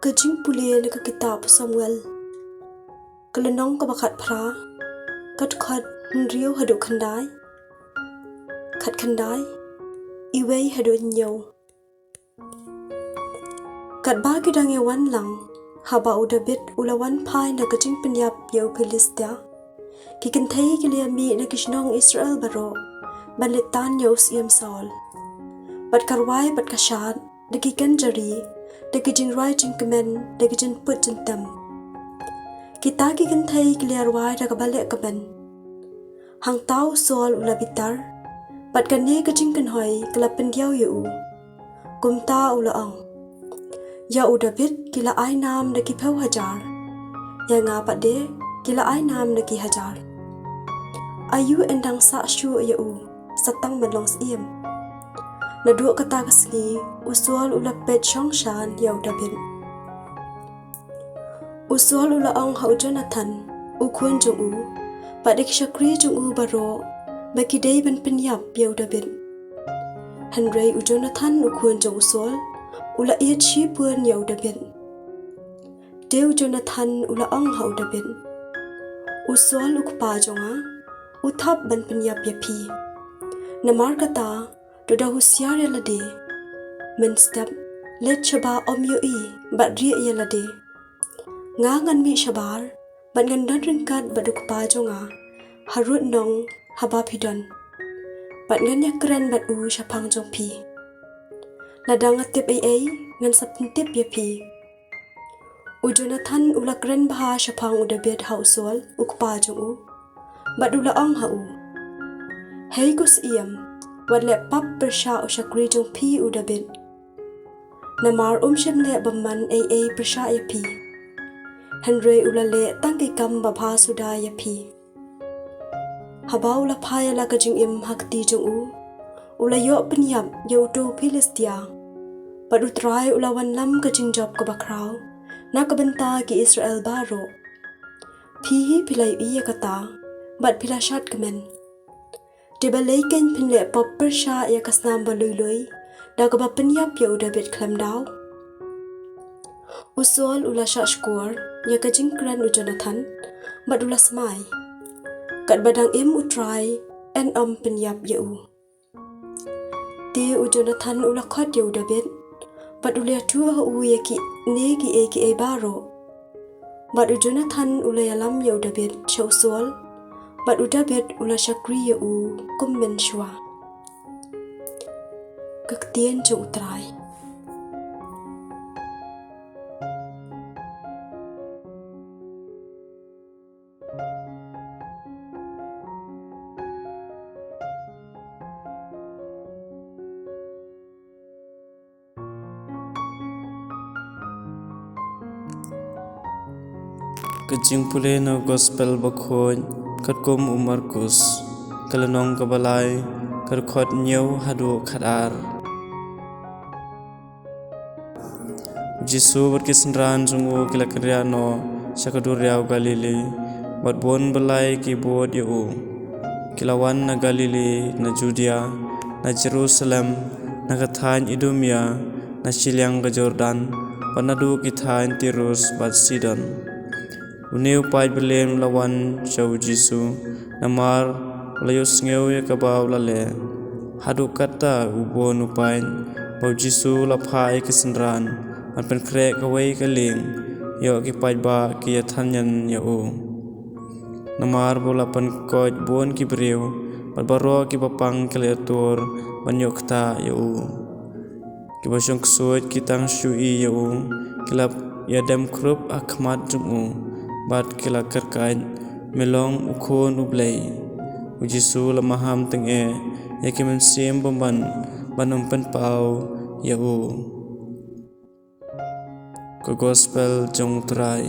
ke JINGPULE le ke kitab Samuel kelenong ke bakat pra kat khat nriu hadu khandai khat khandai iwei hadu nyau kat bagi dang yawan lang haba udabit ulawan pai na ke jing penyap yau Filistia ki kan thei ki liami na kishnong Israel baro balitan yau siam Saul bat karwai bat kashat de ki kan jari de ki jing rai jing kemen de ki jin put jin tam kita ki kan thei ki liarwai da ka bale ka ben hang tau Saul ulabitar bat kan ne ka jing kan hoi kala pendiau yu kum ta ula ang ya udabit kila ai nam de ki phau hajar ya nga pa de kila ai nam de ki hajar ayu endang sa shu ya satang melong siem na dua kata kasli usual ula pet shong shan ya udabit usual ula ang hau Jonathan ukun jung pa de ki shakri jung baro baki dei ben penyap ya udabit Henry u Jonathan ukun jung usual ula iat shi pun ya udabit Taiew Jonathan ula ang hau udabit usual ukpa jonga uthap ban penyap ya pi namar kata do da husiar ya lade men step let chaba om yu i bat ri ya lade nga ngan mi shabar ban ngan dan ringkat bat ukpa jonga harut nong haba pidon bat ngan ya kran bat u shapang jong pi ladang atip ai ngan sapintip ya pi u Jonathan ula kran baha shapang udabit hausol ukpa jong bat ula ang hau hei kus iam wat le pap persha u shakri jong pi udabit namar shem le bamman ai persha ya pi Henry ula le tangki kam babha suda ya pi haba ula phaya la ka jing im hakti jong ula yo penyap yo to Filistia padu try ula wan lam ka jing job ka bakrau na ka benta ki Israel baro phi hi philai i kata bat phila shat kamen de balai ken phinle pop persha ya kasnam balui da ka ba penyap yo David khlam daw usual ula sha skor ya ka jing kran u Jonathan bat ula smai kat badang im u try en penyap ya Taiew u Jonathan ula khat ya David bat ula tu u ya ki ne ki e baro bat u Jonathan ula yalam ya David chau sol bat u David ula shakri ya kum men shwa kaktien jung trai JINGPULE no gospel bakhon katkom MARKUS kalenong kabalai karkhot nyau hadu khadar Jisu berkisnran jungu kilakriano sakaduriau Galili bat bon balai ki bod yu kilawan na Galili na Judea na Jerusalem na kathan Idumia na Silyang ke Jordan panadu kithan Tirus bat Sidon Uneu pai belem lawan chau Jisu namar layus ngeu ya kabau lale hadu kata ubon upain bau Jisu la phai kisenran an pen kre kawai kaling yo ki pai ba ki thanyan ya namar bola pan koj bon ki breu bat baro ki papang kleator banyok ta ya ki basong ksoj ki tang shui ya kilap ya dem krup akhmat jungu bat kila kerkain melong ukon ublei Jisu la maham teng ya ki men sim bomban banum pen pau ya ko gospel jong trai